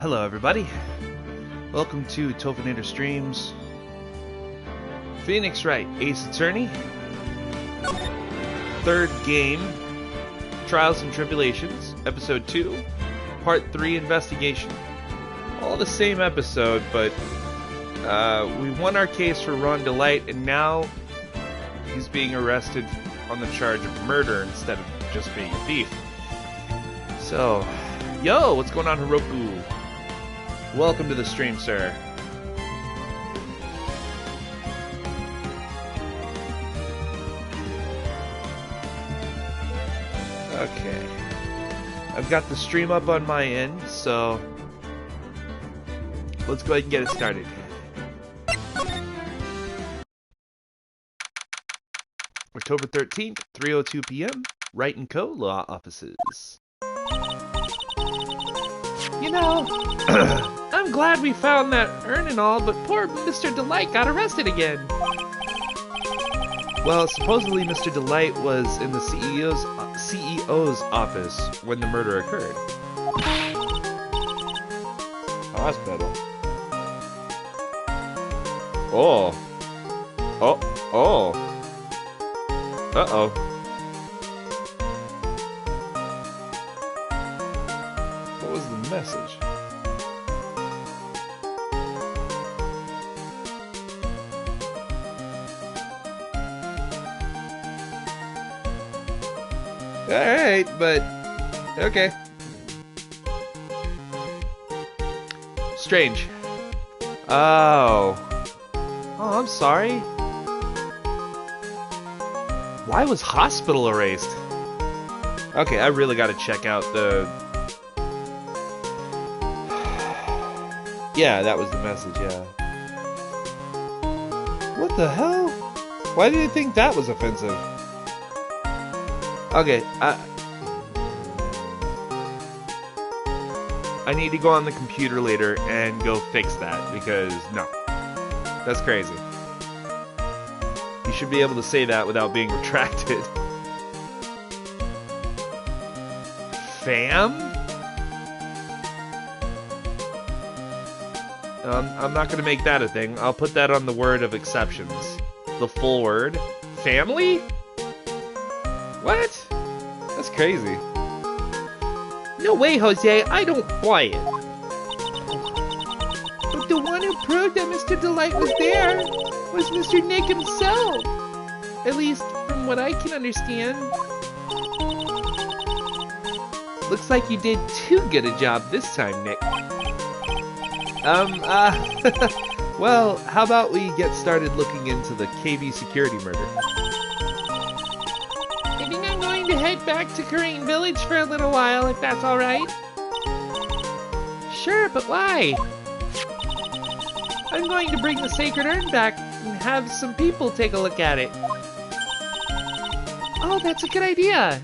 Hello everybody, welcome to Tophinator Streams. Phoenix Wright, Ace Attorney. Third game, Trials and Tribulations, Episode 2, Part 3, Investigation. All the same episode, but we won our case for Ron Delight, and now he's being arrested on the charge of murder instead of just being a thief. So, yo, what's going on, Heroku? Welcome to the stream, sir. Okay. I've got the stream up on my end, so let's go ahead and get it started. October 13th, 3:02 p.m., Wright & Co. Law Offices. You know, I'm glad we found that urn and all, but poor Mr. Delight got arrested again. Well, supposedly Mr. Delight was in the CEO's office when the murder occurred. Hospital. Oh. Uh-oh. What was the message? Alright, but okay. Strange. Oh, I'm sorry. Why was hospital erased? Okay, I really gotta check out the... Yeah, that was the message, yeah. What the hell? Why do you think that was offensive? Okay, I need to go on the computer later and go fix that, because no. That's crazy. You should be able to say that without being retracted. Fam? I'm not gonna make that a thing. I'll put that on the word of exceptions. The full word. Family? What? That's crazy. No way, Jose. I don't buy it. But the one who proved that Mr. Delight was there was Mr. Nick himself. At least, from what I can understand. Looks like you did too good a job this time, Nick. Well, how about we get started looking into the KV security murder? I think I'm going to head back to Korean Village for a little while, if that's alright. Sure, but why? I'm going to bring the Sacred Urn back and have some people take a look at it. Oh, that's a good idea.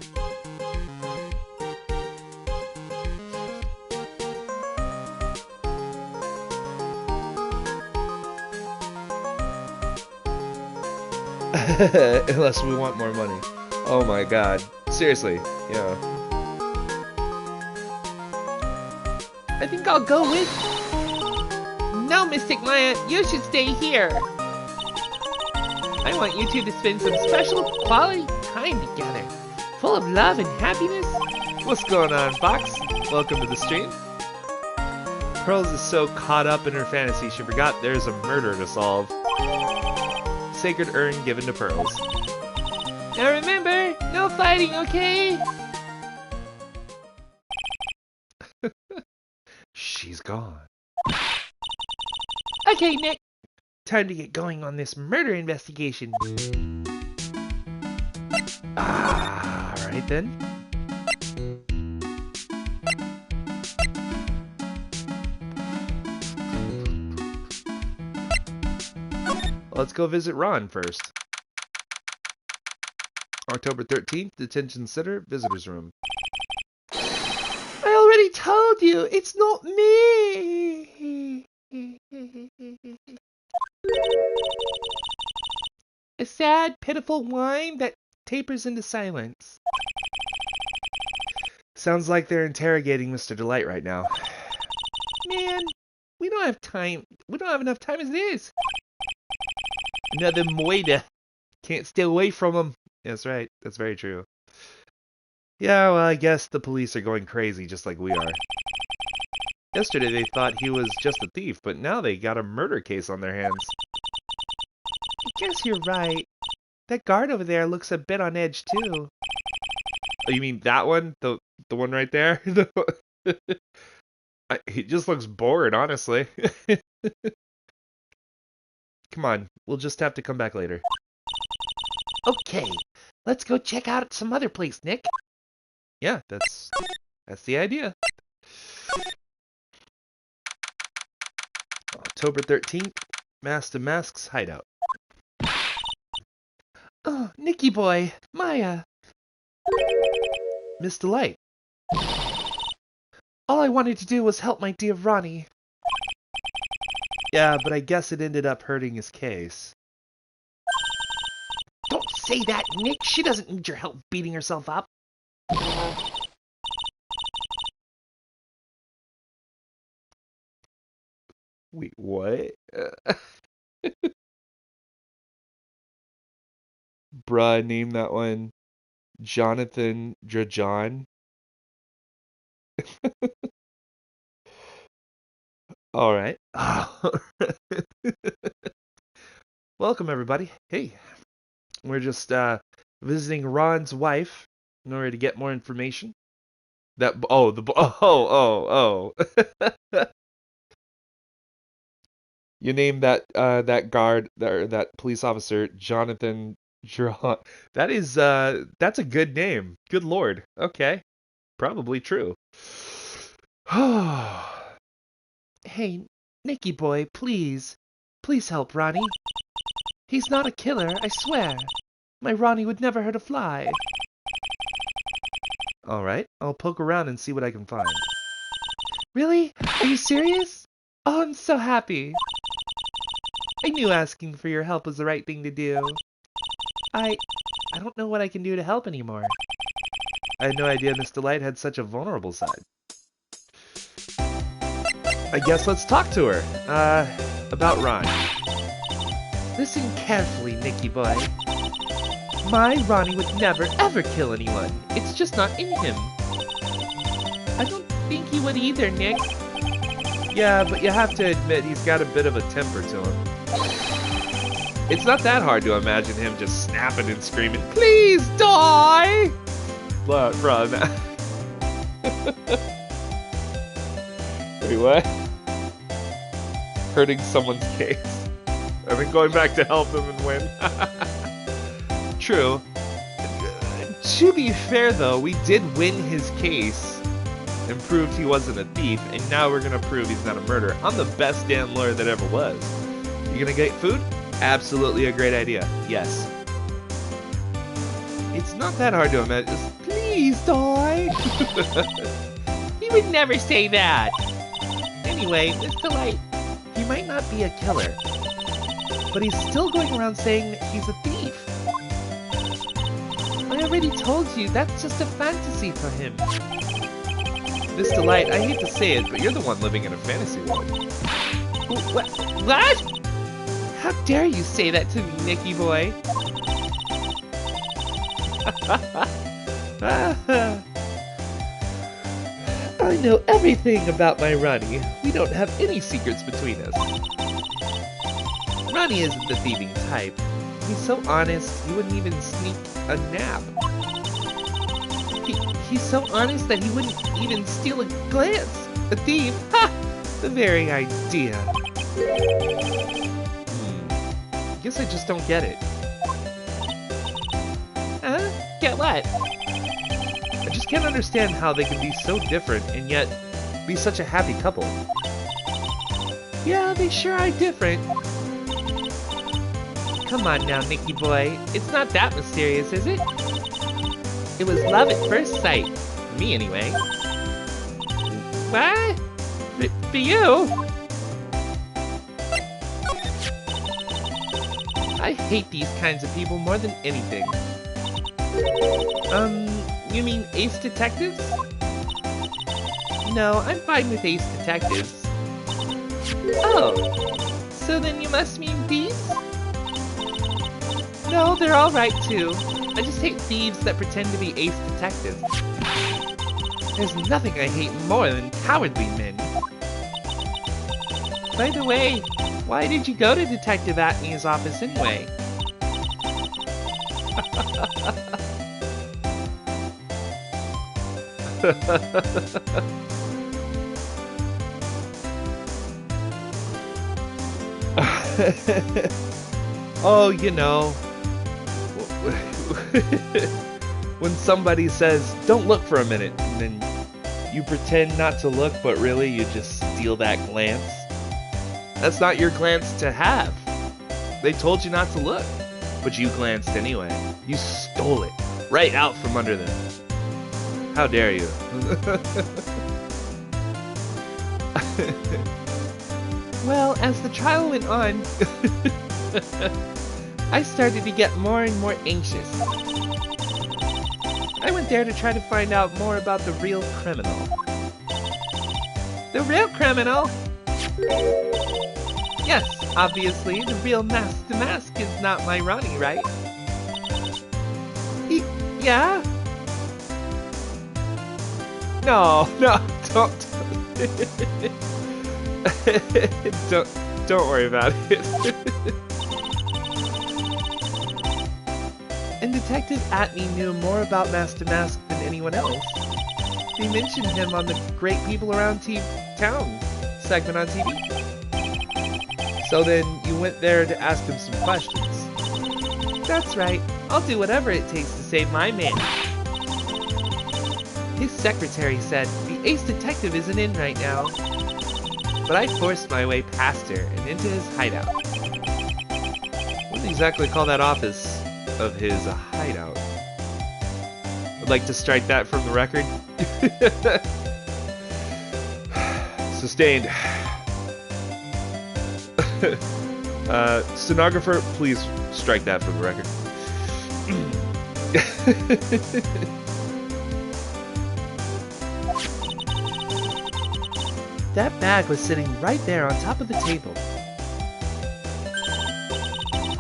Unless we want more money. Oh my god. Seriously, yeah. I think I'll go with... No, Mystic Maya, you should stay here. I want you two to spend some special quality time together. Full of love and happiness. What's going on, Fox? Welcome to the stream. Pearls is so caught up in her fantasy she forgot there's a murder to solve. Sacred Urn given to Pearls. Now remember, no fighting, okay? She's gone. Okay, Nick. Time to get going on this murder investigation. Alright then. Let's go visit Ron first. October 13th, Detention Center, Visitors Room. I already told you, it's not me! A sad, pitiful whine that tapers into silence. Sounds like they're interrogating Mr. Delight right now. Man, we don't have time. We don't have enough time as it is. Another moida. Can't stay away from him. That's right. That's very true. Yeah, well, I guess the police are going crazy just like we are. Yesterday they thought he was just a thief, but now they got a murder case on their hands. I guess you're right. That guard over there looks a bit on edge, too. Oh, you mean that one? The one right there? He just looks bored, honestly. Come on, we'll just have to come back later. Okay, let's go check out some other place, Nick. Yeah, that's the idea. October 13th, Mask to Mask's hideout. Oh, Nicky boy, Maya. Miss Delight. All I wanted to do was help my dear Ronnie. Yeah, but I guess it ended up hurting his case. Don't say that, Nick. She doesn't need your help beating herself up. Wait, what? Bruh, name that one Jonathan Drajon. All right. Welcome, everybody. Hey, we're just visiting Ron's wife in order to get more information. You named that guard that police officer Jonathan Drajon. That's a good name. Good lord. Okay, probably true. Hey, Nicky boy, please help Ronnie. He's not a killer, I swear. My Ronnie would never hurt a fly. All right, I'll poke around and see what I can find. Really? Are you serious? Oh, I'm so happy. I knew asking for your help was the right thing to do. I don't know what I can do to help anymore. I had no idea Miss Delight had such a vulnerable side. I guess let's talk to her. About Ron. Listen carefully, Nicky boy. My Ronnie would never ever kill anyone. It's just not in him. I don't think he would either, Nick. Yeah, but you have to admit he's got a bit of a temper to him. It's not that hard to imagine him just snapping and screaming, "Please die!" From. Wait, what? Hurting someone's case. And then going back to help him and win. True. To be fair, though, we did win his case and proved he wasn't a thief, and now we're gonna prove he's not a murderer. I'm the best damn lawyer that ever was. You gonna get food? Absolutely a great idea. Yes. It's not that hard to imagine. Just, please die. He would never say that. Anyway, Miss Delight, he might not be a killer, but he's still going around saying that he's a thief. I already told you, that's just a fantasy for him. Miss Delight, I hate to say it, but you're the one living in a fantasy world. What? How dare you say that to me, Nicky boy? I know everything about my Ronnie. We don't have any secrets between us. Ronnie isn't the thieving type. He's so honest, he wouldn't even sneak a nap. He's so honest that he wouldn't even steal a glance. A thief? Ha! The very idea. Guess I just don't get it. Huh? Get what? I just can't understand how they can be so different and yet be such a happy couple. Yeah, they sure are different. Come on now, Nicky boy. It's not that mysterious, is it? It was love at first sight. For me, anyway. What? For you? I hate these kinds of people more than anything. You mean ace detectives? No, I'm fine with ace detectives. Oh, so then you must mean thieves? No, they're all right too. I just hate thieves that pretend to be ace detectives. There's nothing I hate more than cowardly men. By the way, why did you go to Detective Atney's office anyway? Oh, you know, when somebody says, don't look for a minute, and then you pretend not to look, but really you just steal that glance. That's not your glance to have. They told you not to look, but you glanced anyway. You stole it right out from under them. How dare you? Well, as the trial went on, I started to get more and more anxious. I went there to try to find out more about the real criminal. The real criminal? Yes, obviously, the real mask to mask is not my Ronnie, right? Yeah? No, don't. Don't worry about it. And Detective Atney knew more about Mask to Mask than anyone else. They mentioned him on the Great People Around Town segment on TV. So then you went there to ask him some questions. That's right. I'll do whatever it takes to save my man. His secretary said the ace detective isn't in right now. But I forced my way past her and into his hideout. Wouldn't exactly call that office of his a hideout. I'd like to strike that from the record. Sustained. Stenographer, please strike that from the record. That bag was sitting right there on top of the table.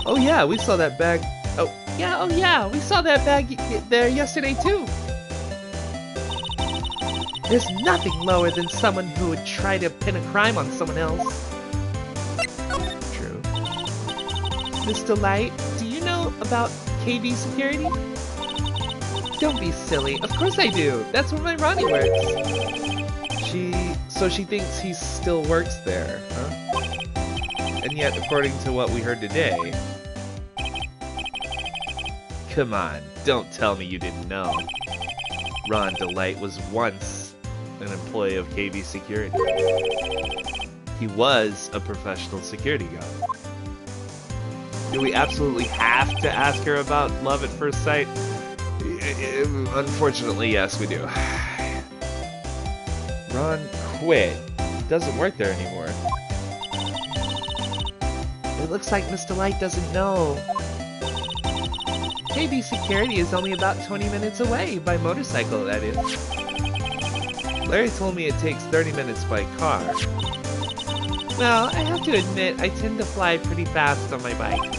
Oh yeah, we saw that bag. Oh yeah, we saw that bag there yesterday too. There's nothing lower than someone who would try to pin a crime on someone else. True. Mr. Light, do you know about KB Security? Don't be silly. Of course I do. That's where my Ronnie works. So she thinks he still works there, huh? And yet, according to what we heard today... Come on, don't tell me you didn't know. Ron DeLight was once an employee of KB Security. He was a professional security guard. Do we absolutely have to ask her about love at first sight? Unfortunately, yes, we do. Ron quit. He doesn't work there anymore. It looks like Mr. Light doesn't know. KB Security is only about 20 minutes away, by motorcycle, that is. Larry told me it takes 30 minutes by car. Well, I have to admit, I tend to fly pretty fast on my bike.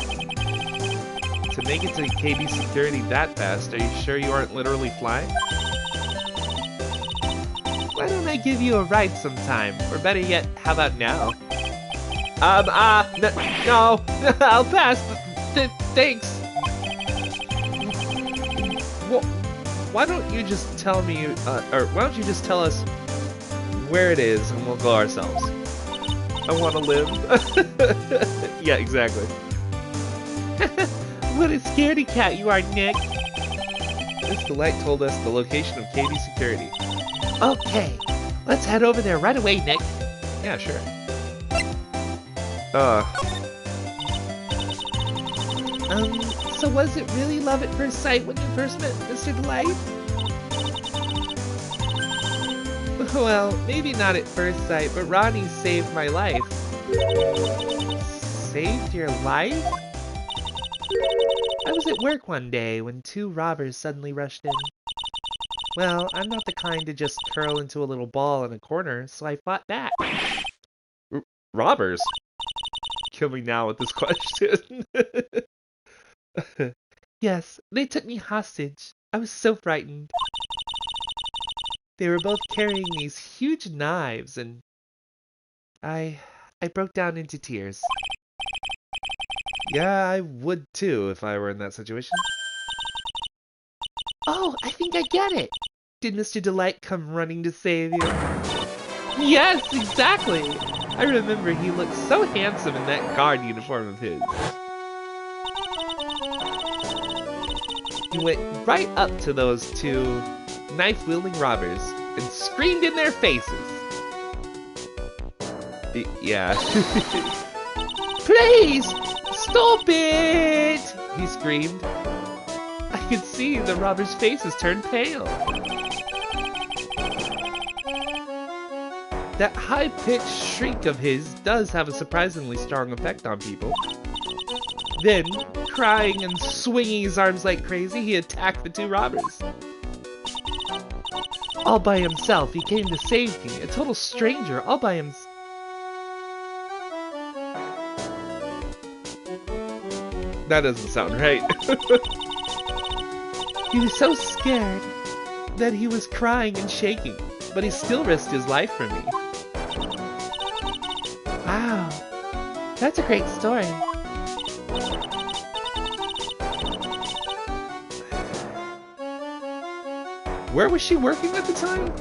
To make it to KB Security that fast, are you sure you aren't literally flying? Why don't I give you a ride sometime? Or better yet, how about now? No, I'll pass. Thanks. Well, why don't you just tell me, or why don't you just tell us where it is and we'll go ourselves? I want to live. Yeah, exactly. What a scaredy cat you are, Nick. Mr. Light told us the location of KB Security. Okay, let's head over there right away, Nick. Yeah, sure. So was it really love at first sight when you first met Mr. Delight? Well, maybe not at first sight, but Ronnie saved my life. Saved your life? I was at work one day when 2 robbers suddenly rushed in. Well, I'm not the kind to just curl into a little ball in a corner, so I fought back. Robbers? Kill me now with this question. Yes, they took me hostage. I was so frightened. They were both carrying these huge knives, and I broke down into tears. Yeah, I would too if I were in that situation. Oh, I think I get it. Did Mr. Delight come running to save you? Yes, exactly. I remember he looked so handsome in that guard uniform of his. He went right up to those two knife-wielding robbers and screamed in their faces. Yeah. Please, stop it! He screamed. I could see the robbers' faces turn pale. That high-pitched shriek of his does have a surprisingly strong effect on people. Then, crying and swinging his arms like crazy, he attacked the two robbers. All by himself, he came to save me, a total stranger, all by himself. That doesn't sound right. He was so scared that he was crying and shaking, but he still risked his life for me. Wow, that's a great story. Where was she working at the time?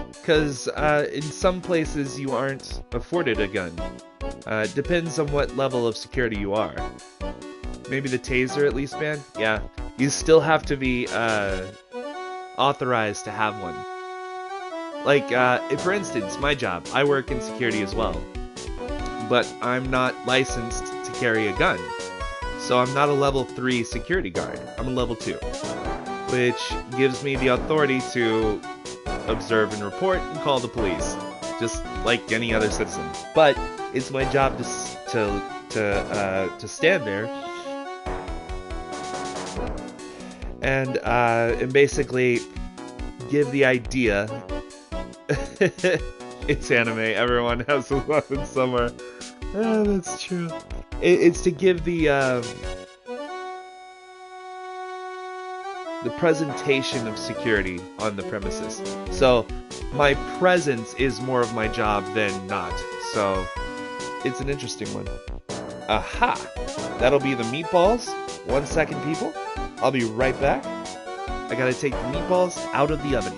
Because in some places you aren't afforded a gun. It depends on what level of security you are. Maybe the taser at least, man? Yeah, you still have to be authorized to have one. Like, if, for instance, my job, I work in security as well. But I'm not licensed to carry a gun. So I'm not a level 3 security guard. I'm a level 2. Which gives me the authority to observe and report and call the police, just like any other citizen. But it's my job to stand there and basically give the idea. It's anime. Everyone has a weapon somewhere. Oh, that's true. It's to give the presentation of security on the premises. So my presence is more of my job than not. So it's an interesting one. Aha! That'll be the meatballs. 1 second, people. I'll be right back. I gotta take the meatballs out of the oven.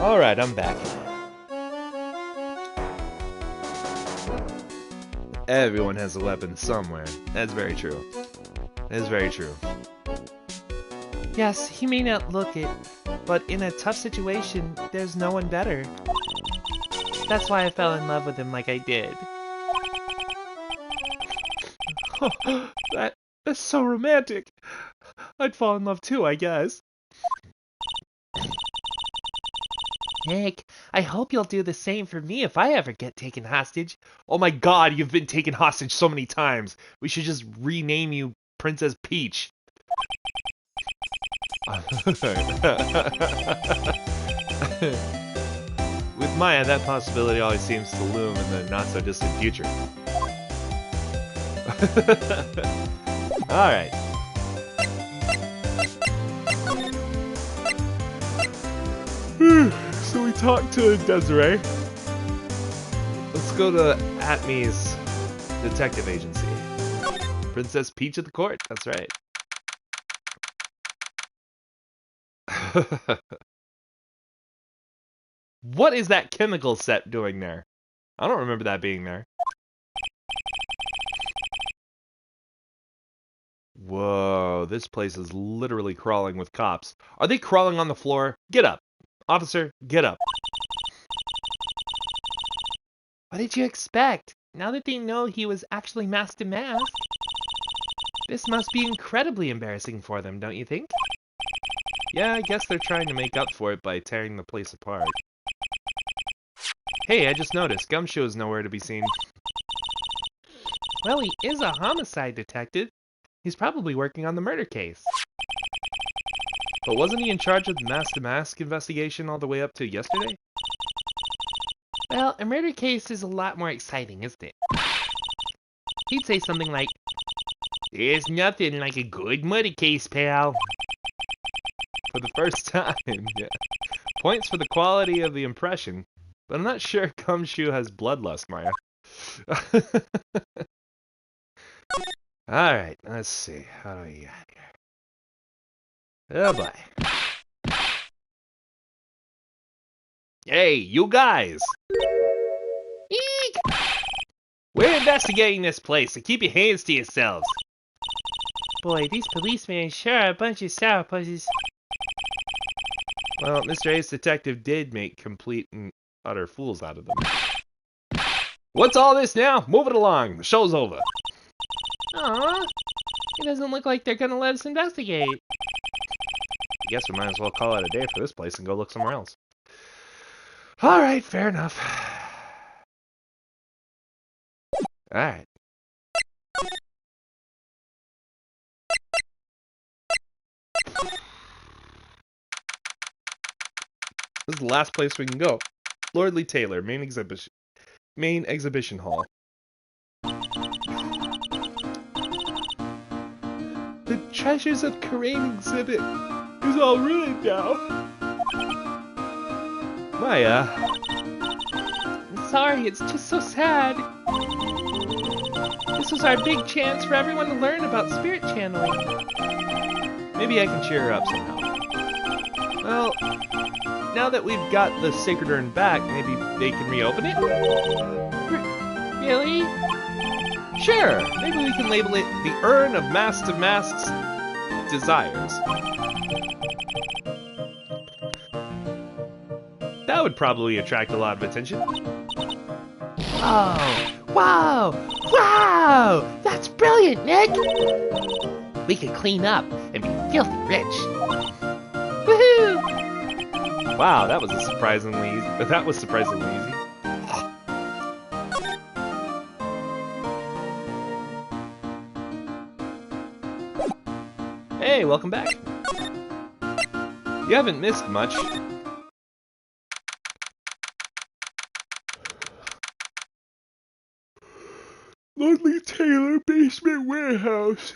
Alright, I'm back. Everyone has a weapon somewhere. That's very true. That is very true. Yes, he may not look it, but in a tough situation, there's no one better. That's why I fell in love with him like I did. That's so romantic. I'd fall in love too, I guess. Nick, I hope you'll do the same for me if I ever get taken hostage. Oh my god, you've been taken hostage so many times. We should just rename you Princess Peach. With Maya, that possibility always seems to loom in the not-so-distant future. Alright. So we talked to Desiree. Let's go to Atme's detective agency. Princess Peach at the court, that's right. What is that chemical set doing there? I don't remember that being there. Whoa, this place is literally crawling with cops. Are they crawling on the floor? Get up. Officer, get up. What did you expect? Now that they know he was actually masked to mask, this must be incredibly embarrassing for them, don't you think? Yeah, I guess they're trying to make up for it by tearing the place apart. Hey, I just noticed, Gumshoe is nowhere to be seen. Well, he is a homicide detective. He's probably working on the murder case. But wasn't he in charge of the mask-to-mask investigation all the way up to yesterday? Well, a murder case is a lot more exciting, isn't it? He'd say something like, "There's nothing like a good murder case, pal." For the first time, yeah. Points for the quality of the impression, but I'm not sure Gumshoe has bloodlust, Maya. Alright, let's see. How do we get here? Oh boy. Hey, you guys! Eek! We're investigating this place, so keep your hands to yourselves. Boy, these policemen sure are a bunch of sourpusses. Well, Mr. Ace Detective did make complete and utter fools out of them. What's all this now? Move it along. The show's over. Aw, it doesn't look like they're gonna let us investigate. I guess we might as well call it a day for this place and go look somewhere else. Alright, fair enough. Alright. This is the last place we can go. Lordly Taylor, main exhibition hall. The Treasures of Karain exhibit is all ruined now. Maya. I'm sorry, it's just so sad. This was our big chance for everyone to learn about spirit channeling. Maybe I can cheer her up somehow. Well, now that we've got the Sacred Urn back, maybe they can reopen it? Really? Sure, maybe we can label it the Urn of Mask to Mask's Desires. That would probably attract a lot of attention. Oh, wow! Wow! That's brilliant, Nick! We could clean up and be filthy rich. Woohoo! Wow, that was surprisingly easy. Hey, welcome back. You haven't missed much. Lordly Taylor Basement Warehouse.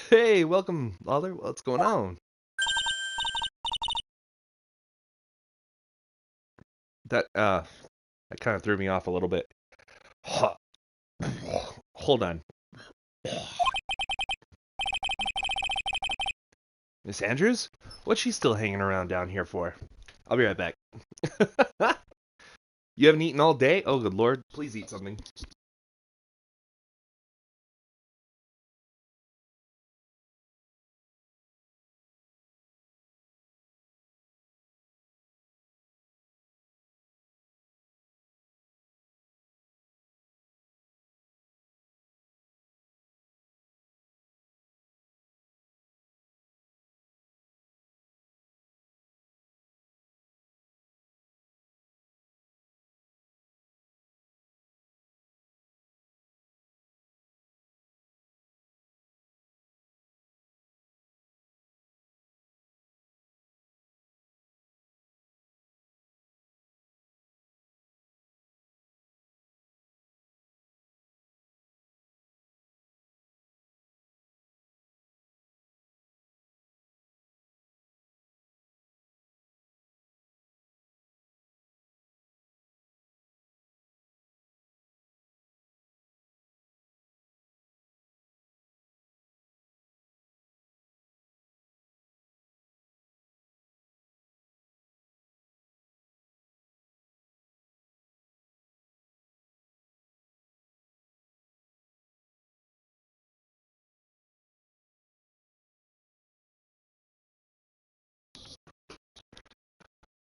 Hey, welcome, Lawler. What's going on? That kind of threw me off a little bit. Hold on. Miss Andrews? What's she still hanging around down here for? I'll be right back. You haven't eaten all day? Oh, good lord. Please eat something.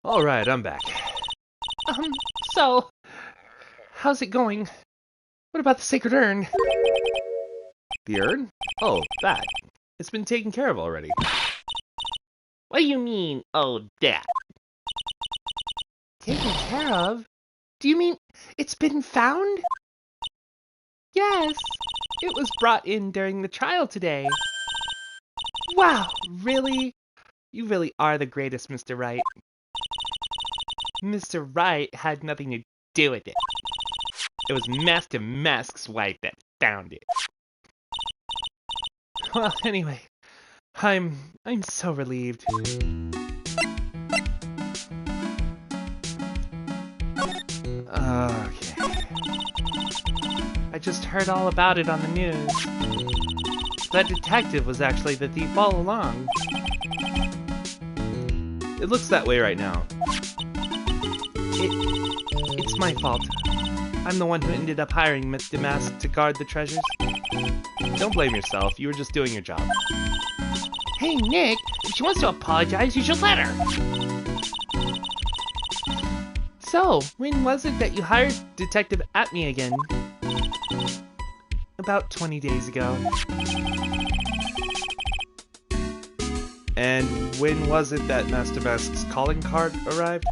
Alright, I'm back. So, how's it going? What about the Sacred Urn? The urn? Oh, that. It's been taken care of already. What do you mean, oh, that? Taken care of? Do you mean it's been found? Yes, it was brought in during the trial today. Wow, really? You really are the greatest, Mr. Wright. Mr. Wright had nothing to do with it. It was Master Mask's wife that found it. Well, anyway, I'm so relieved. Okay. I just heard all about it on the news. That detective was actually the thief all along. It looks that way right now. It's my fault. I'm the one who ended up hiring Mr. Mask to guard the treasures. Don't blame yourself, you were just doing your job. Hey, Nick, if she wants to apologize, you should let her. So, when was it that you hired Detective Atme again? About 20 days ago. And when was it that Master Mask's calling card arrived?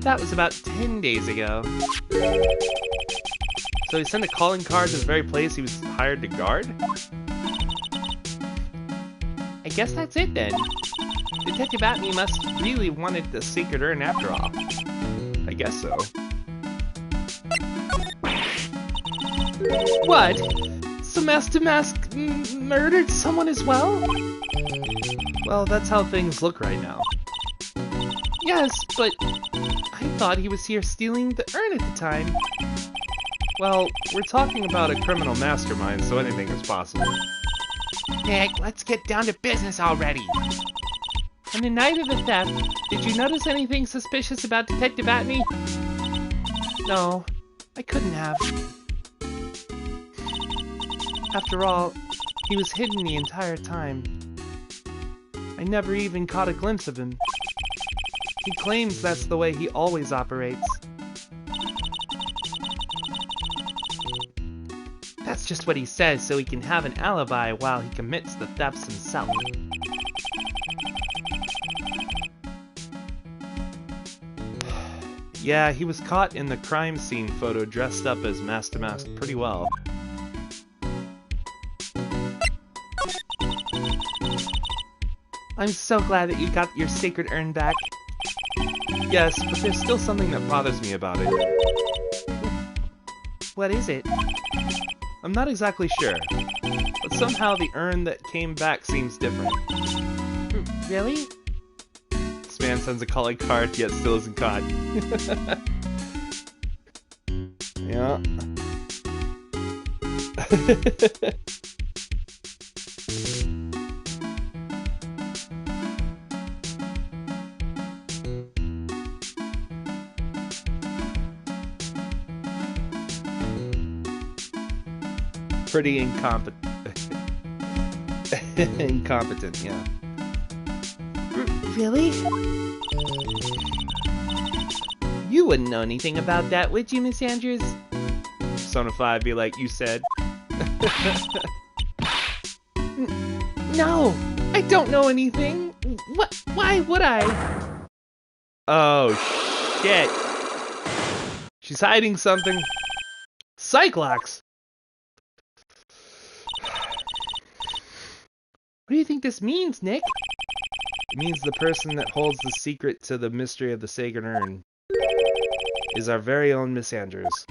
That was about 10 days ago. So he sent a calling card to the very place he was hired to guard? I guess that's it then. Detective Atme must really wanted the Sacred Urn after all. I guess so. What? So Master Mask murdered someone as well? Well, that's how things look right now. Yes, but I thought he was here stealing the urn at the time. Well, we're talking about a criminal mastermind, so anything is possible. Nick, let's get down to business already. On the night of the theft, did you notice anything suspicious about Detective Atme? No, I couldn't have. After all, he was hidden the entire time. I never even caught a glimpse of him. He claims that's the way he always operates. That's just what he says so he can have an alibi while he commits the thefts himself. Yeah, he was caught in the crime scene photo dressed up as Master Mask pretty well. I'm so glad that you got your Sacred Urn back. Yes, but there's still something that bothers me about it. What is it? I'm not exactly sure, but somehow the urn that came back seems different. Really? This man sends a calling card, yet still isn't caught. Yeah. Pretty incompetent. Incompetent, yeah. Really? You wouldn't know anything about that, would you, Miss Andrews? Persona 5 be like, you said. No, I don't know anything. What? Why would I? Oh, shit. She's hiding something. Cyclops! What do you think this means, Nick? It means the person that holds the secret to the mystery of the Sacred Urn is our very own Miss Andrews.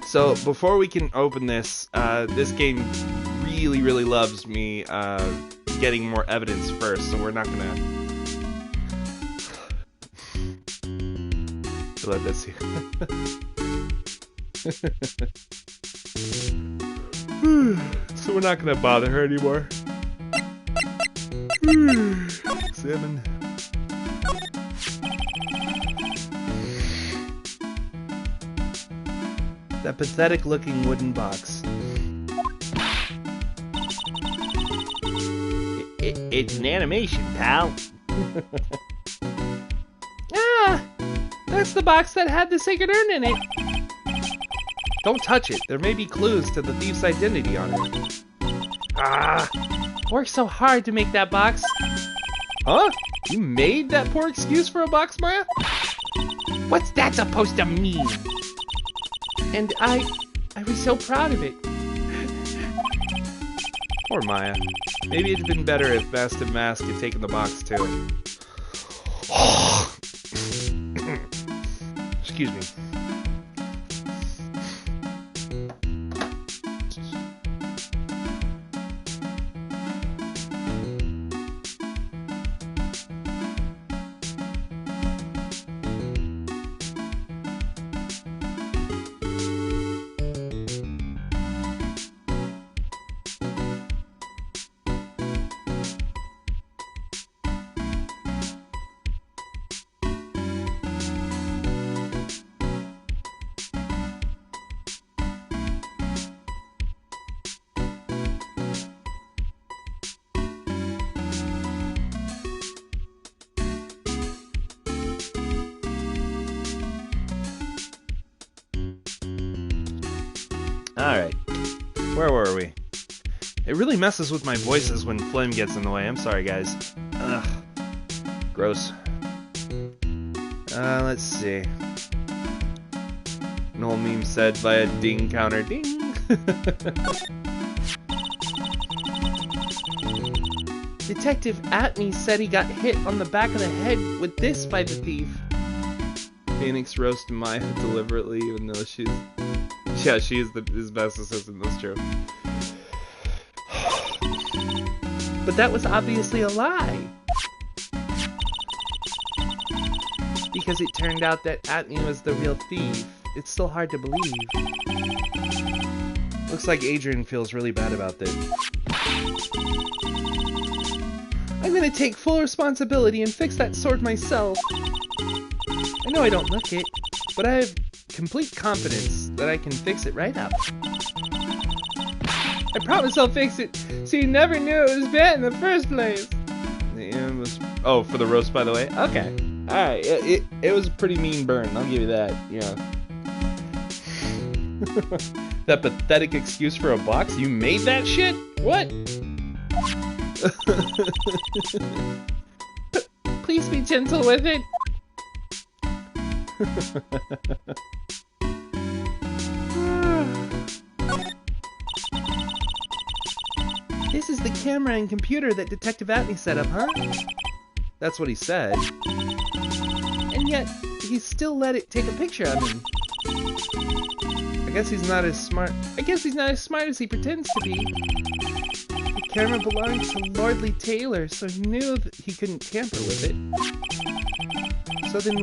So, before we can open this, this game really loves me getting more evidence first, so we're not gonna let this here. So we're not gonna bother her anymore. Examine. That pathetic looking wooden box. It's an animation, pal. Ah! That's the box that had the Sacred Urn in it. Don't touch it. There may be clues to the thief's identity on it. Ah! Worked so hard to make that box. Huh? You made that poor excuse for a box, Maya? What's that supposed to mean? And I was so proud of it. Poor Maya. Maybe it'd been better if Mastiff Mask had taken the box too. Excuse me. Alright, where were we? It really messes with my voices when phlegm gets in the way. I'm sorry, guys. Ugh. Gross. Let's see. An old meme said via ding counter ding. Detective Atney said he got hit on the back of the head with this by the thief. Phoenix roast Maya deliberately, even though she's... Yeah, she is his best assistant, that's true. But that was obviously a lie. Because it turned out that Atney was the real thief. It's still hard to believe. Looks like Adrian feels really bad about this. I'm gonna take full responsibility and fix that sword myself. I know I don't look it, but I have complete confidence that I can fix it right up. I promise I'll fix it, so you never knew it was bad in the first place. It was... Oh, for the roast, by the way? Okay. Alright, it was a pretty mean burn, I'll give you that, yeah. That pathetic excuse for a box? You made that shit? What? Please be gentle with it. This is the camera and computer that Detective Atney set up, huh? That's what he said. And yet, he still let it take a picture of him. I guess he's not as smart. I guess he's not as smart as he pretends to be. The camera belonged to Lordly Taylor, so he knew that he couldn't tamper with it. So then,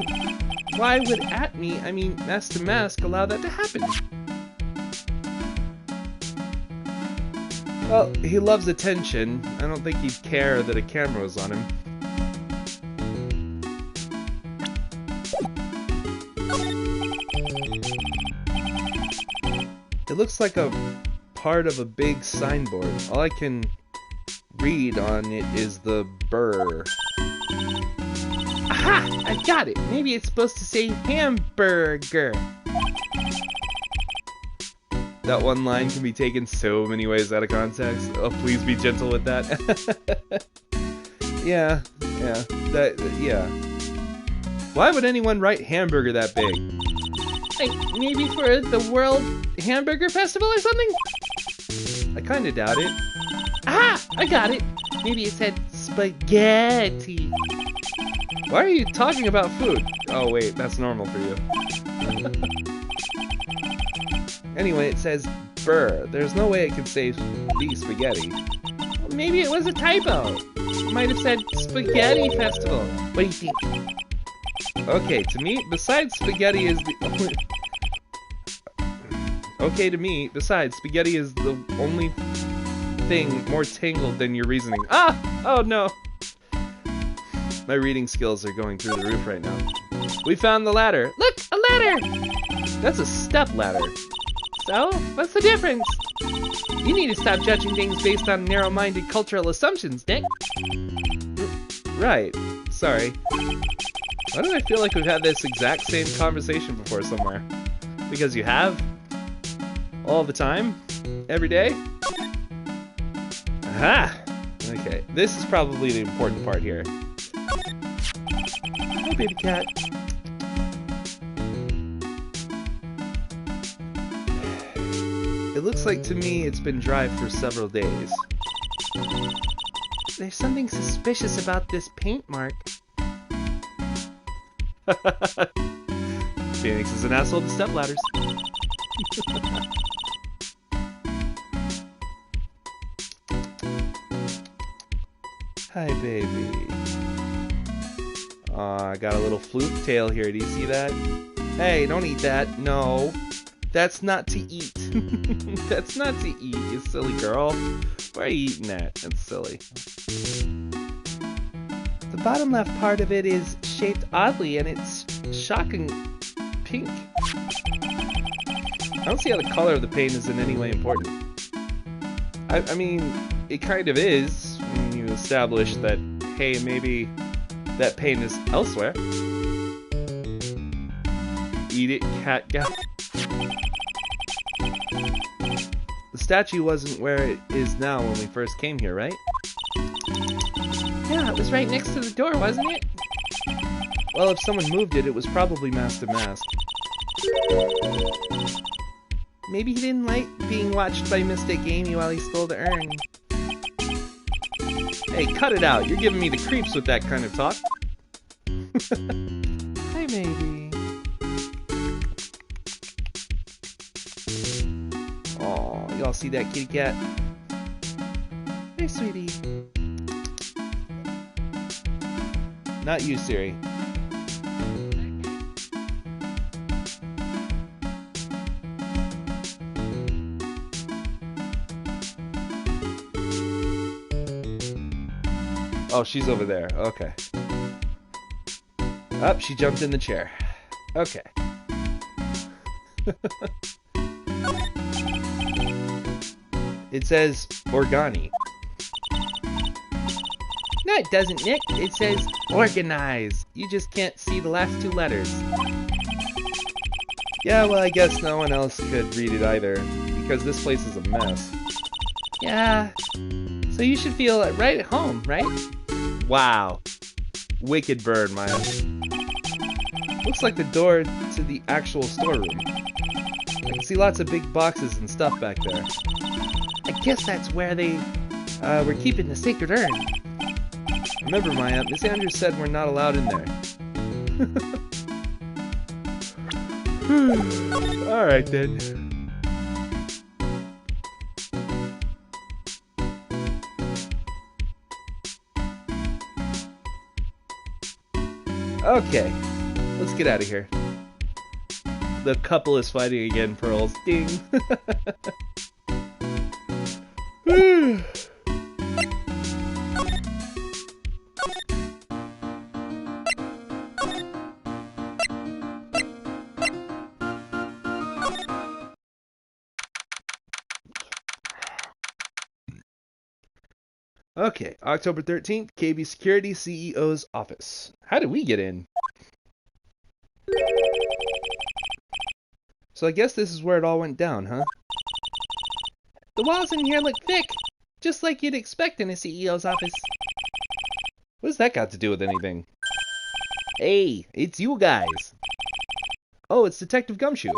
why would Atney, I mean Master Mask, allow that to happen? Well, he loves attention. I don't think he'd care that a camera was on him. It looks like a part of a big signboard. All I can read on it is the burr. Aha! I got it! Maybe it's supposed to say hamburger. That one line can be taken so many ways out of context. Oh, please be gentle with that. Yeah. Yeah. Why would anyone write hamburger that big? Like, maybe for the World Hamburger Festival or something? I kinda doubt it. Aha! I got it! Maybe it said spaghetti. Why are you talking about food? Oh wait, that's normal for you. Anyway, it says burr. There's no way it could say the spaghetti. Maybe it was a typo. It might have said Spaghetti Festival. What do you think? Okay, to me, besides spaghetti is the only... Okay, to me, besides, spaghetti is the only thing more tangled than your reasoning. Ah! Oh no! My reading skills are going through the roof right now. We found the ladder. Look! A ladder! That's a step ladder. So? What's the difference? You need to stop judging things based on narrow-minded cultural assumptions, Nick. Right. Sorry. Why do I feel like we've had this exact same conversation before somewhere? Because you have? All the time? Every day? Aha! Okay, this is probably the important part here. Hi, baby cat. It looks like to me it's been dry for several days. There's something suspicious about this paint mark. Phoenix is an asshole to stepladders. Hi, baby. Aw, I got a little fluke tail here. Do you see that? Hey, don't eat that. No. That's not to eat. That's not to eat, you silly girl. Why are you eating that? That's silly. The bottom left part of it is shaped oddly, and it's shocking pink. I don't see how the color of the paint is in any way important. I mean, it kind of is when you establish that, hey, maybe that paint is elsewhere. Eat it, cat guy. The statue wasn't where it is now when we first came here, right? Yeah, it was right next to the door, wasn't it? Well, if someone moved it, it was probably mask to mask. Maybe he didn't like being watched by Mystic Amy while he stole the urn. Hey, cut it out. You're giving me the creeps with that kind of talk. Hi, baby. Aw, y'all see that kitty cat? Hey, sweetie. Not you, Siri. Oh, she's over there. Okay. Up, she jumped in the chair. Okay. It says Organi. No, it doesn't, Nick. It says organize. You just can't see the last two letters. Yeah, well, I guess no one else could read it either, because this place is a mess. Yeah. So you should feel right at home, right? Wow. Wicked bird, Maya. Looks like the door to the actual storeroom. I can see lots of big boxes and stuff back there. I guess that's where they were keeping the Sacred Urn. Remember, Maya, Miss Andrews said we're not allowed in there. Alright then. Okay, let's get out of here. The couple is fighting again, Pearls. Ding! Okay, October 13th, KB Security CEO's office. How did we get in? So I guess this is where it all went down, huh? The walls in here look thick, just like you'd expect in a CEO's office. What's that got to do with anything? Hey, it's you guys. Oh, it's Detective Gumshoe.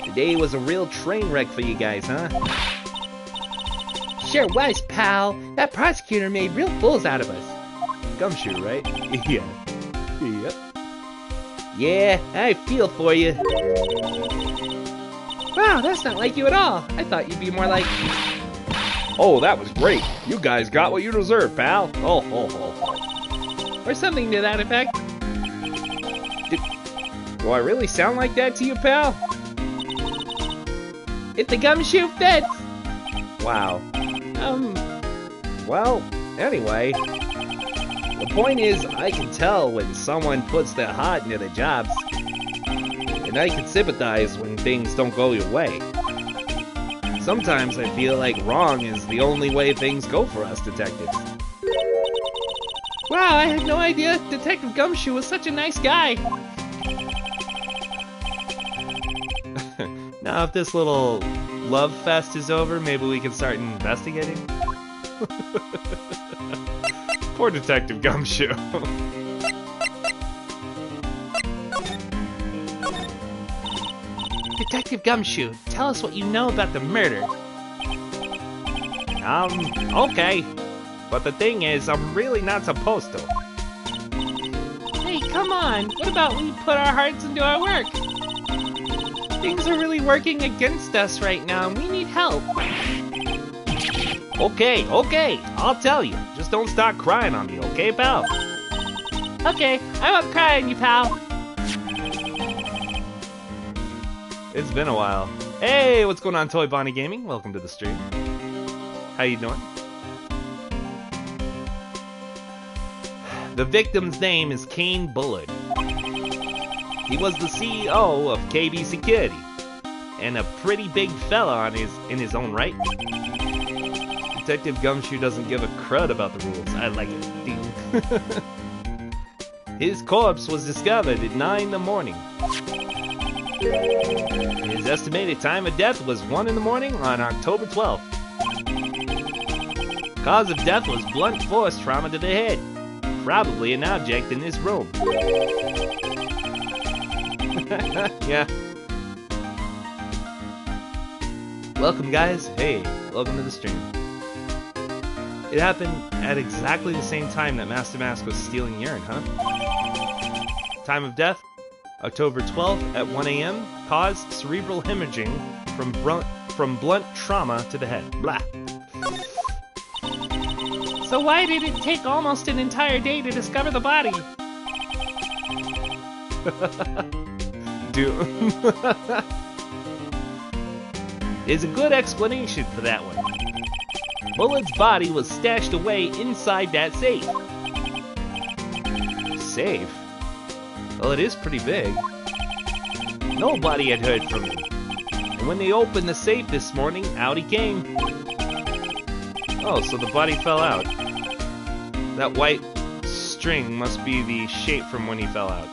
Today was a real train wreck for you guys, huh? Sure was, pal. That prosecutor made real fools out of us. Gumshoe, right? Yeah. Yep. Yeah, I feel for you. Wow, that's not like you at all. I thought you'd be more like... Oh, that was great. You guys got what you deserve, pal. Oh, ho, ho, ho. Or something to that effect. Do I really sound like that to you, pal? If the gumshoe fits. Wow. Well, anyway. The point is, I can tell when someone puts their heart into their jobs. And I can sympathize when things don't go your way. Sometimes I feel like wrong is the only way things go for us detectives. Wow, I had no idea Detective Gumshoe was such a nice guy. Now, if this little love fest is over, maybe we can start investigating? Poor Detective Gumshoe. Detective Gumshoe, tell us what you know about the murder. Okay. But the thing is, I'm really not supposed to. Hey, come on. What about we put our hearts into our work? Things are really working against us right now, and we need help. Okay, I'll tell you. Just don't start crying on me, okay, pal? Okay, I won't cry on you, pal. It's been a while. Hey, what's going on, Toy Bonnie Gaming? Welcome to the stream. How you doing? The victim's name is Kane Bullard. He was the CEO of KB Security, and a pretty big fella in his own right. Detective Gumshoe doesn't give a crud about the rules. I like it. Ding. His corpse was discovered at 9 in the morning. His estimated time of death was 1 in the morning on October 12th. Cause of death was blunt force trauma to the head. Probably an object in this room. Yeah. Welcome, guys. Hey, welcome to the stream. It happened at exactly the same time that Master Mask was stealing urine, huh? Time of death, October 12th at 1 a.m. Caused cerebral hemorrhaging from blunt trauma to the head. Blah. So why did it take almost an entire day to discover the body? There's a good explanation for that one. Bullard's body was stashed away inside that safe. Safe? Well, it is pretty big. Nobody had heard from him. And when they opened the safe this morning, out he came. Oh, so the body fell out. That white string must be the shape from when he fell out.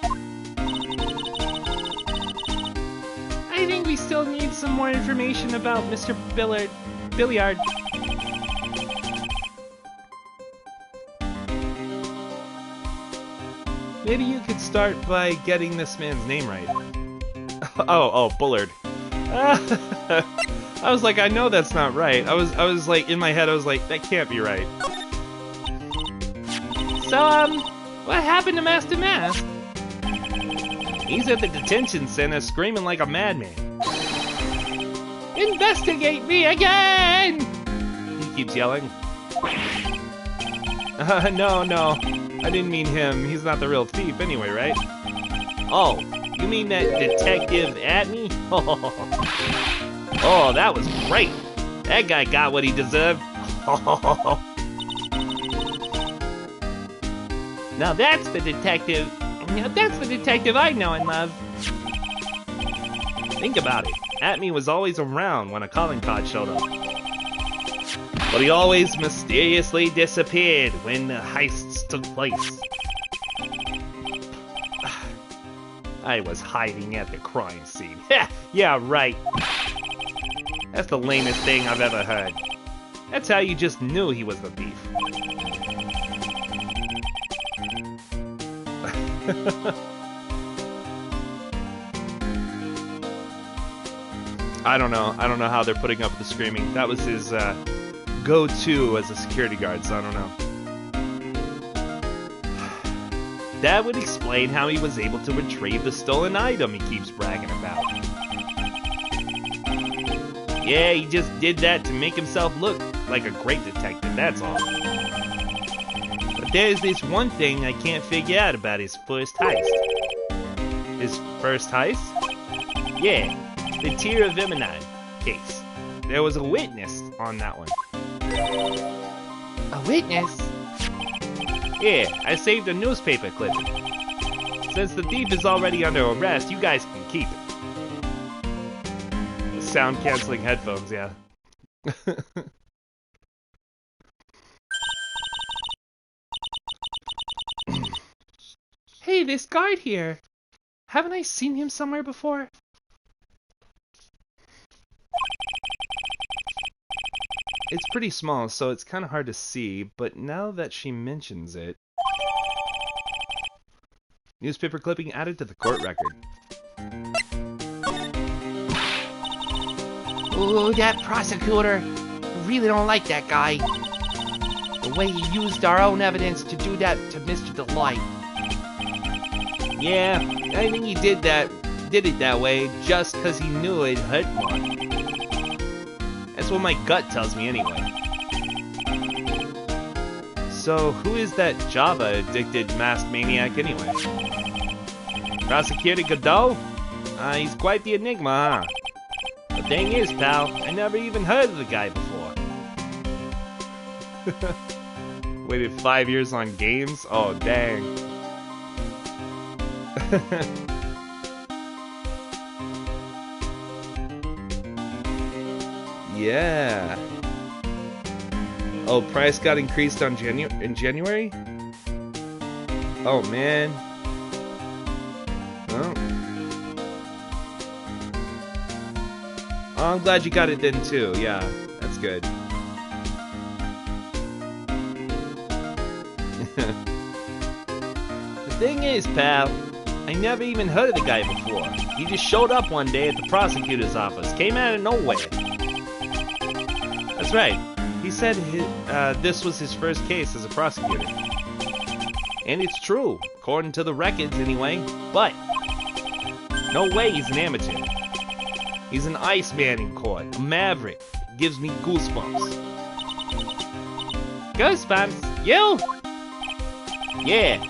I think we still need some more information about Mr. Billiard. Maybe you could start by getting this man's name right. Oh, Bullard. I was like, I know that's not right. I was like, in my head, I was like, that can't be right. So, what happened to Master Mask? He's at the detention center screaming like a madman. Investigate me again! He keeps yelling. No. I didn't mean him. He's not the real thief anyway, right? Oh, you mean that detective at me? Oh, that was great. That guy got what he deserved. Now that's the detective. Now that's the detective I know and love. Think about it. Atme was always around when a calling card showed up. But he always mysteriously disappeared when the heists took place. I was hiding at the crime scene. Yeah, right. That's the lamest thing I've ever heard. That's how you just knew he was the thief. I don't know how they're putting up with the screaming. That was his go-to as a security guard, so I don't know. That would explain how he was able to retrieve the stolen item he keeps bragging about. Yeah, he just did that to make himself look like a great detective, that's all. But there's this one thing I can't figure out about his first heist. His first heist? Yeah, the Tear of Eminem case. There was a witness on that one. A witness? Yeah, I saved a newspaper clipping. Since the thief is already under arrest, you guys can keep it. Sound-canceling headphones, yeah. Hey, this guard here. Haven't I seen him somewhere before? It's pretty small, so it's kind of hard to see, but now that she mentions it... Newspaper clipping added to the court record. Ooh, that prosecutor. I really don't like that guy. The way he used our own evidence to do that to Mr. Delight. Yeah, I think he did it that way just because he knew it'd hurt more. That's what my gut tells me anyway. So, who is that Java-addicted masked maniac anyway? Prosecutor Godot? He's quite the enigma, huh? The thing is, pal, I never even heard of the guy before. Waited 5 years on games? Oh, dang. Yeah. Oh, price got increased on in January? Oh, man. Oh. Oh, I'm glad you got it then, too. Yeah, that's good. The thing is, pal, I never even heard of the guy before. He just showed up one day at the prosecutor's office, came out of nowhere. That's right. He said this was his first case as a prosecutor. And it's true, according to the records anyway, but no way he's an amateur. He's an Iceman in court, a maverick. Gives me goosebumps. Goosebumps? You? Yeah.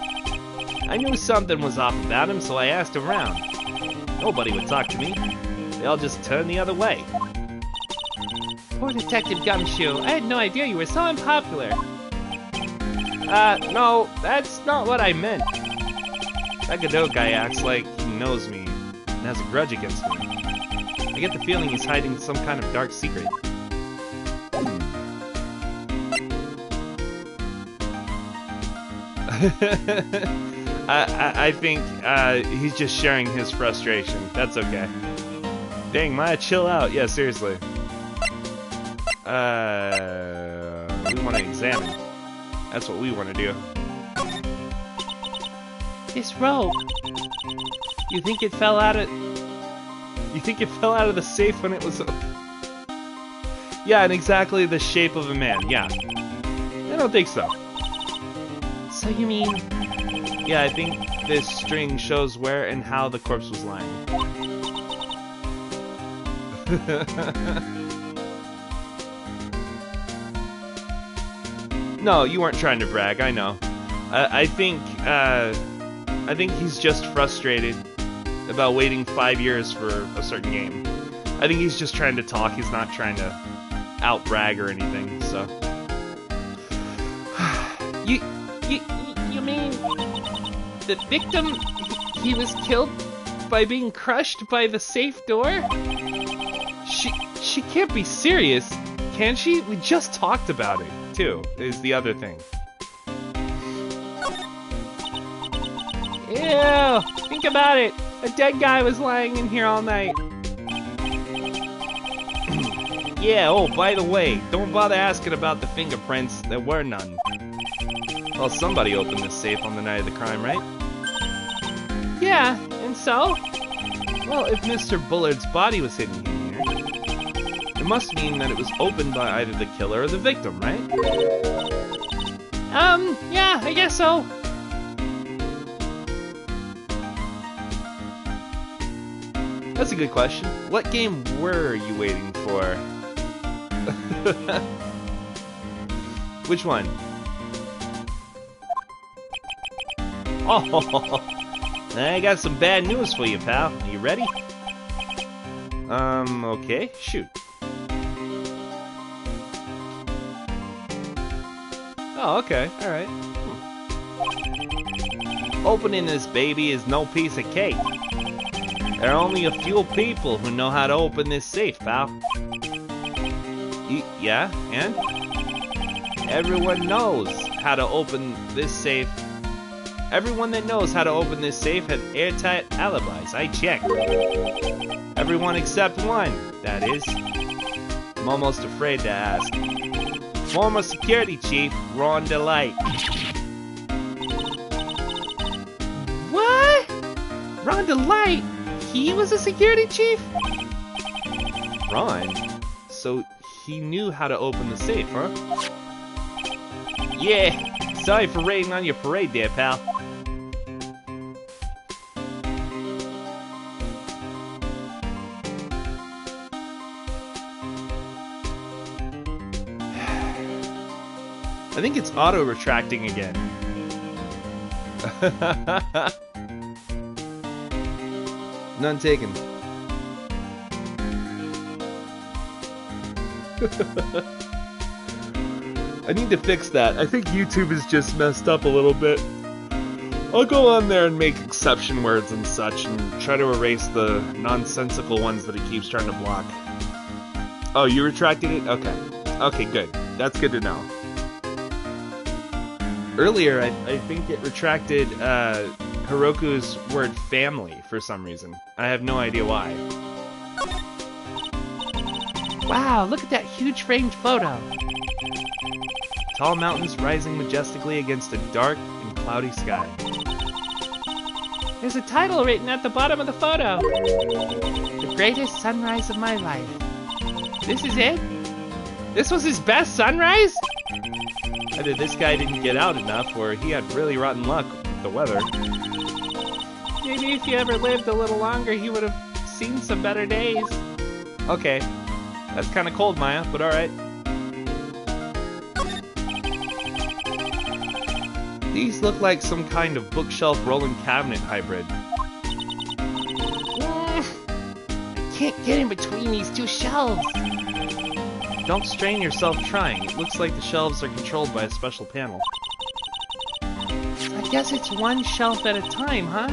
I knew something was off about him, so I asked around. Nobody would talk to me. They all just turned the other way. Poor Detective Gumshoe. I had no idea you were so unpopular. No, that's not what I meant. That Godot guy acts like he knows me and has a grudge against me. I get the feeling he's hiding some kind of dark secret. I think he's just sharing his frustration. That's okay. Dang, Maya, chill out. Yeah, seriously. We want to examine. That's what we want to do. This rope. You think it fell out of... You think it fell out of the safe when it was... Yeah, in exactly the shape of a man. Yeah. I don't think so. So you mean... Yeah, I think this string shows where and how the corpse was lying. No, you weren't trying to brag, I know. I think he's just frustrated about waiting 5 years for a certain game. I think he's just trying to talk, he's not trying to out-brag or anything, so... You mean... The victim... He was killed by being crushed by the safe door? She can't be serious, can she? We just talked about it, too, is the other thing. Ew! Think about it! A dead guy was lying in here all night. Yeah, oh, by the way, don't bother asking about the fingerprints. There were none. Well, somebody opened this safe on the night of the crime, right? Yeah, and so? Well, if Mr. Bullard's body was hidden in here, it must mean that it was opened by either the killer or the victim, right? Yeah, I guess so. That's a good question. What game were you waiting for? Which one? Oh, I got some bad news for you, pal. Are you ready? Okay, shoot. Oh, okay, alright. Opening this baby is no piece of cake. There are only a few people who know how to open this safe, pal. Yeah, and? Everyone knows how to open this safe. Everyone that knows how to open this safe had airtight alibis. I checked. Everyone except one, that is. I'm almost afraid to ask. Former security chief, Ron Delight. What? Ron Delight? He was a security chief? Ron? So he knew how to open the safe, huh? Yeah, sorry for raiding on your parade there, pal. I think it's auto-retracting again. None taken. I need to fix that. I think YouTube is just messed up a little bit. I'll go on there and make exception words and such and try to erase the nonsensical ones that it keeps trying to block. Oh, you retracted it? Okay. Okay, good. That's good to know. Earlier, I think it retracted Heroku's word family for some reason. I have no idea why. Wow, look at that huge framed photo. Tall mountains rising majestically against a dark and cloudy sky. There's a title written at the bottom of the photo. The greatest sunrise of my life. This is it? This was his best sunrise? Either this guy didn't get out enough, or he had really rotten luck with the weather. Maybe if he ever lived a little longer, he would have seen some better days. Okay, that's kind of cold, Maya, but alright. These look like some kind of bookshelf rolling cabinet hybrid. I can't get in between these two shelves. Don't strain yourself trying. It looks like the shelves are controlled by a special panel. I guess it's one shelf at a time, huh?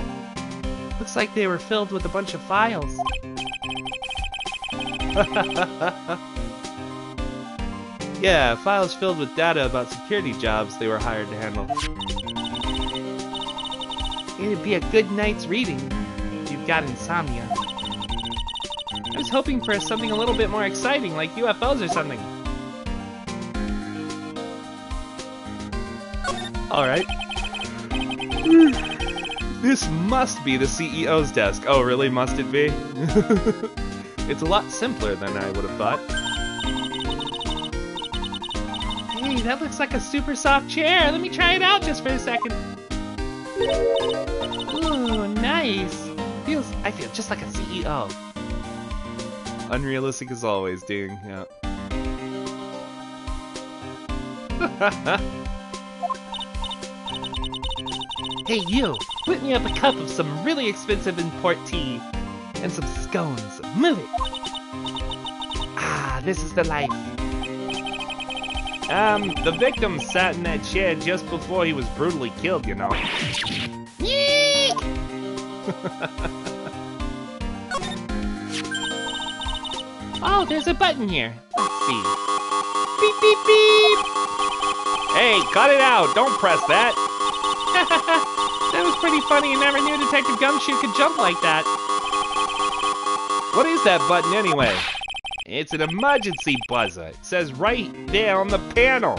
Looks like they were filled with a bunch of files. Yeah, files filled with data about security jobs they were hired to handle. It'd be a good night's reading if you've got insomnia. I was hoping for something a little bit more exciting, like UFOs or something. Alright. This must be the CEO's desk. Oh, really? Must it be? It's a lot simpler than I would have thought. Hey, that looks like a super soft chair. Let me try it out just for a second. Ooh, nice. I feel just like a CEO. Unrealistic as always, Ding. Yeah. Hey, you. Whip me up a cup of some really expensive import tea. And some scones. Move it. Ah, this is the life. The victim sat in that chair just before he was brutally killed, you know. Yeek! Oh, there's a button here. Let's see. Beep, beep, beep! Hey, cut it out! Don't press that! That was pretty funny. I never knew Detective Gumshoe could jump like that. What is that button anyway? It's an emergency buzzer. It says right there on the panel.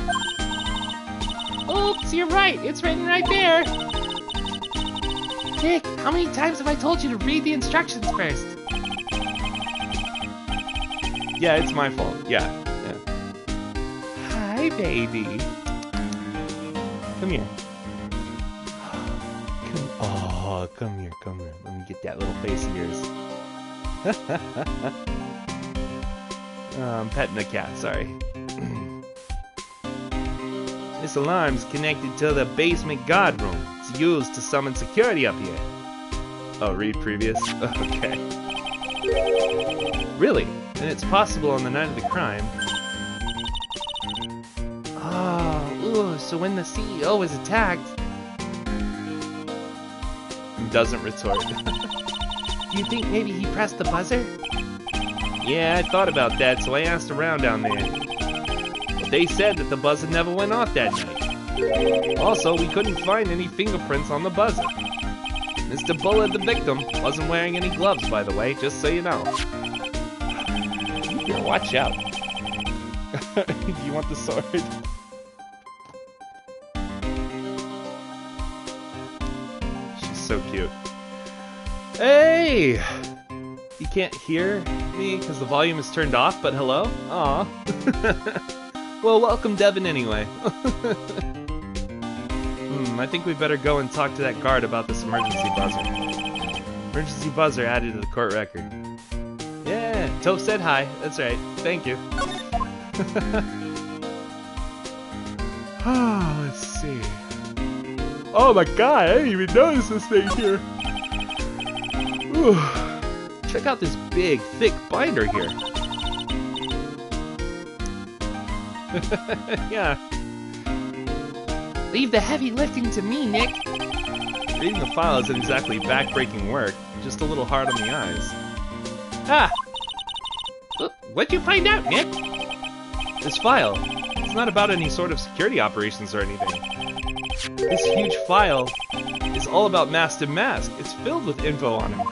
Oops, you're right. It's written right there. Nick, how many times have I told you to read the instructions first? Yeah, it's my fault. Yeah. Hi, baby. Come here. Come here. Let me get that little face of yours. I'm petting the cat, sorry. This alarm's connected to the basement guard room. It's used to summon security up here. Oh, read previous? Okay. Really? And it's possible on the night of the crime. Oh, so when the CEO was attacked... Doesn't retort. Do you think maybe he pressed the buzzer? Yeah, I thought about that, so I asked around down there. But they said that the buzzer never went off that night. Also, we couldn't find any fingerprints on the buzzer. Mr. Bullard, the victim, wasn't wearing any gloves, by the way, just so you know. Yeah, watch out. Do you want the sword? She's so cute. Hey! You can't hear me because the volume is turned off, but hello? Aw. Well, welcome Devin anyway. I think we better go and talk to that guard about this emergency buzzer. Emergency buzzer added to the court record. Yeah, Toph said hi. That's right. Thank you. Let's see. Oh my god, I didn't even notice this thing here. Ooh. Check out this big, thick binder here. Yeah. Leave the heavy lifting to me, Nick. Reading the file isn't exactly back-breaking work, just a little hard on the eyes. Ah! What'd you find out, Nick? This file, it's not about any sort of security operations or anything. This huge file is all about Master Mask. It's filled with info on him.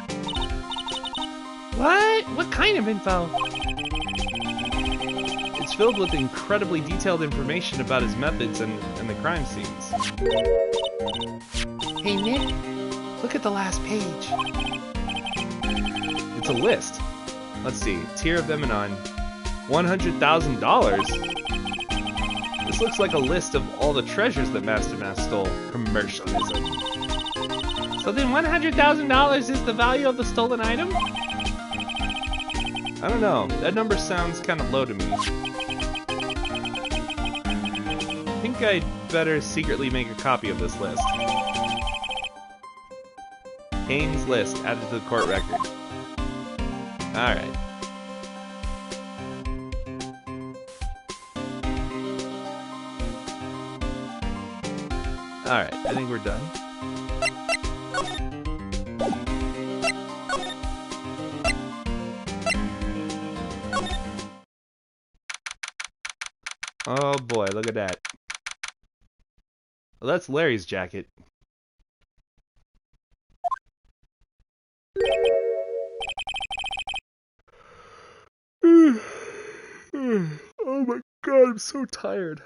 What? What kind of info? It's filled with incredibly detailed information about his methods and the crime scenes. Hey, Nick, look at the last page. It's a list. Let's see, tier of Eminon. $100,000? This looks like a list of all the treasures that Master Mask stole. Commercialism. So then $100,000 is the value of the stolen item? I don't know. That number sounds kind of low to me. I think I'd better secretly make a copy of this list. Kane's list added to the court record. Alright. Alright, I think we're done. Oh boy, look at that. Well, that's Larry's jacket. Oh my god, I'm so tired.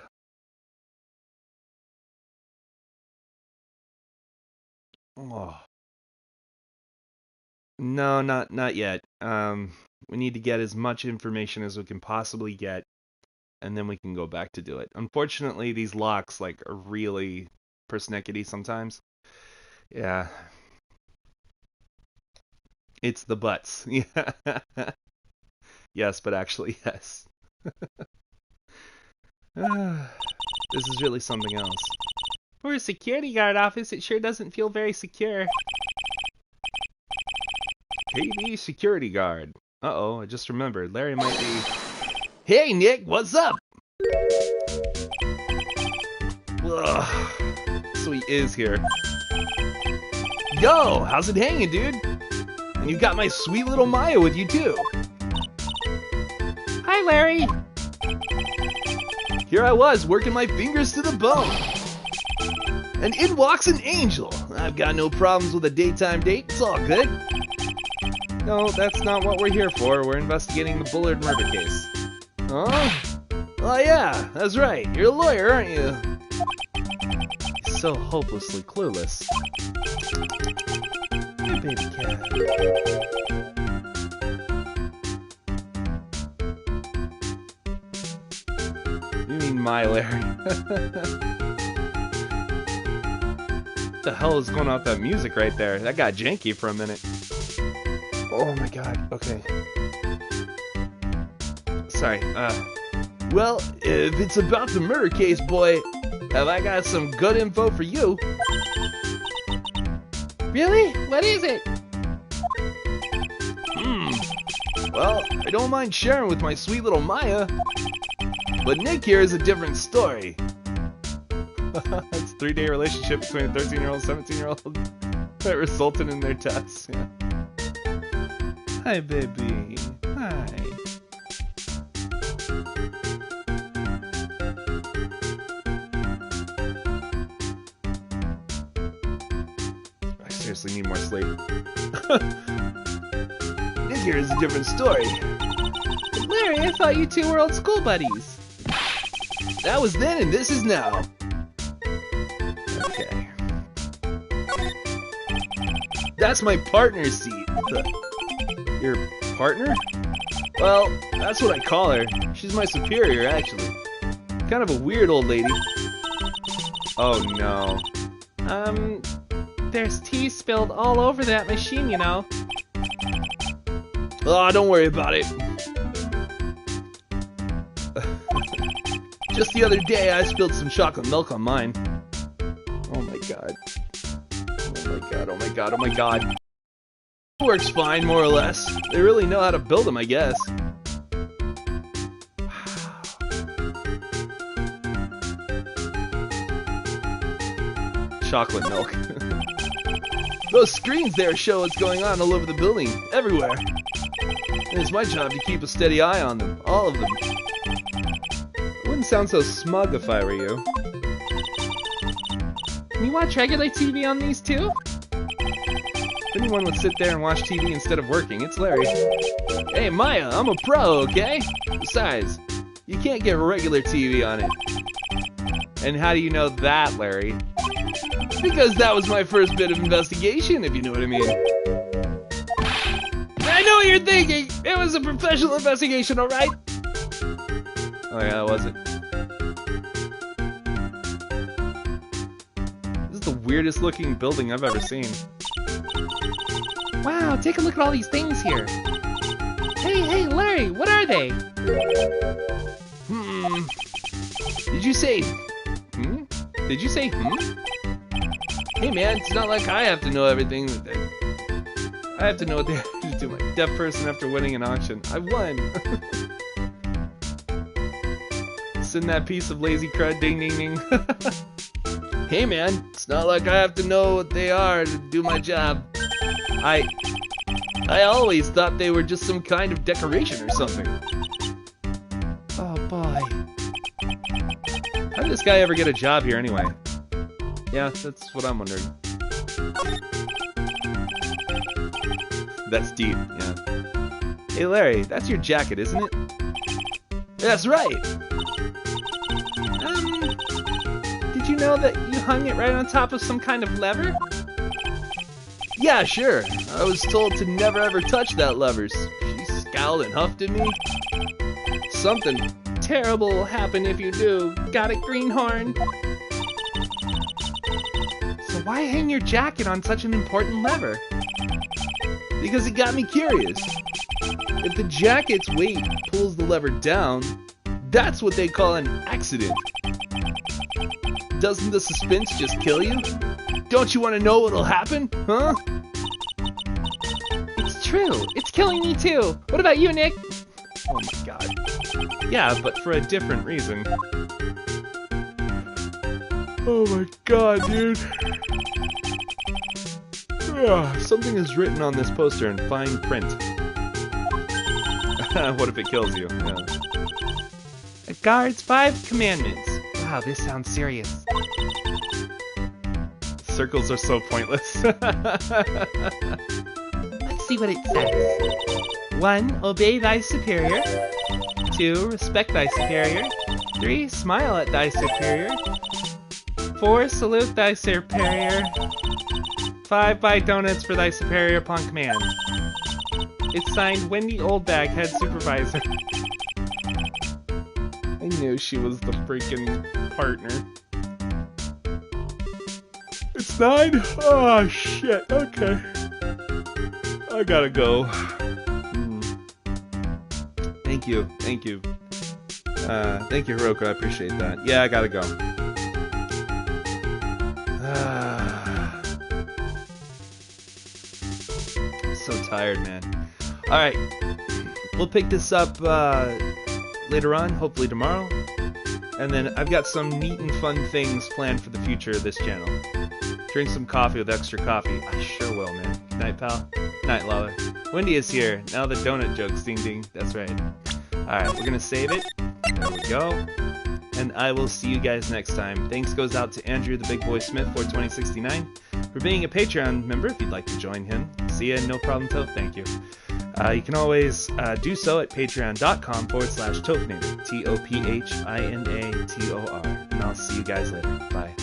Oh. No, not yet. We need to get as much information as we can possibly get, and then we can go back to do it. Unfortunately, these locks are really persnickety sometimes. Yeah. It's the butts. Yeah. Yes, but actually, yes. This is really something else. For a security guard office, it sure doesn't feel very secure. KB security guard. Uh-oh, I just remembered. Larry might be... Hey, Nick, what's up? Ugh. So he is here. Yo, how's it hanging, dude? And you've got my sweet little Maya with you, too. Hi, Larry. Here I was, working my fingers to the bone. And in walks an angel. I've got no problems with a daytime date. It's all good. No, that's not what we're here for. We're investigating the Bullard murder case. Huh? Oh yeah, that's right. You're a lawyer, aren't you? He's so hopelessly clueless. Hey, baby cat. You mean my Larry? What the hell is going on with that music right there? That got janky for a minute. Oh my god, okay. Sorry, well, if it's about the murder case, boy, have I got some good info for you. Really? What is it? Well, I don't mind sharing with my sweet little Maya, but Nick here is a different story. It's a 3-day relationship between a 13-year-old and 17-year-old that resulted in their deaths. Yeah. Hi, baby. Hi. seriously need more sleep. This here is a different story. Larry, I thought you two were old school buddies. That was then and this is now. Okay. That's my partner's seat. Your partner? Well, that's what I call her. She's my superior, actually. Kind of a weird old lady. Oh no. There's tea spilled all over that machine, you know. Oh, don't worry about it. Just the other day, I spilled some chocolate milk on mine. Oh my god. Oh my god, oh my god, oh my god. It works fine, more or less. They really know how to build them, I guess. Chocolate milk. Those screens there show what's going on all over the building, everywhere. And it's my job to keep a steady eye on them, all of them. I wouldn't sound so smug if I were you. Can you watch regular TV on these too? If anyone would sit there and watch TV instead of working, it's Larry. Hey Maya, I'm a pro, okay? Besides, you can't get regular TV on it. And how do you know that, Larry? Because that was my first bit of investigation, if you know what I mean. I know what you're thinking! It was a professional investigation, alright? Oh yeah, was it? This is the weirdest looking building I've ever seen. Wow, take a look at all these things here. Hey, Larry, what are they? Did you say... Did you say Hey man, it's not like I have to know everything. I have to know what they have to do. My deaf person after winning an auction. I won! Send that piece of lazy crud, ding ding ding. Hey man, it's not like I have to know what they are to do my job. I always thought they were just some kind of decoration or something. Oh boy. How did this guy ever get a job here anyway? Yeah, that's what I'm wondering. That's deep, yeah. Hey Larry, that's your jacket, isn't it? That's right! Did you know that you hung it right on top of some kind of lever? Yeah, sure. I was told to never ever touch that lever. She scowled and huffed at me. Something terrible will happen if you do. Got it, greenhorn? So why hang your jacket on such an important lever? Because it got me curious. If the jacket's weight pulls the lever down, that's what they call an accident. Doesn't the suspense just kill you? Don't you want to know what'll happen? Huh? It's true. It's killing me too. What about you, Nick? Oh my god. Yeah, but for a different reason. Oh my god, dude. Ugh, something is written on this poster in fine print. What if it kills you? Yeah. A guard's 5 commandments. Wow, this sounds serious. Circles are so pointless. Let's see what it says. 1. Obey thy superior. 2. Respect thy superior. 3. Smile at thy superior. 4. Salute thy superior. 5. Buy donuts for thy superior upon command. It's signed Wendy Oldbag, head supervisor. I knew she was the freaking partner. It's 9? Oh shit, okay. I gotta go. Thank you. Thank you, Hiroko, I appreciate that. Yeah, I gotta go. So tired, man. Alright, we'll pick this up later on, hopefully tomorrow. And then I've got some neat and fun things planned for the future of this channel. Drink some coffee with extra coffee. I sure will, man. Good night, pal. Night, Lawler. Wendy is here. Now the donut jokes, ding ding. That's right. Alright, we're gonna save it. There we go. And I will see you guys next time. Thanks goes out to Andrew the Big Boy Smith for 2069. for being a Patreon member if you'd like to join him. See ya, no problem, Toph, thank you. You can always do so at patreon.com/Tophinator, Tophinator. And I'll see you guys later. Bye.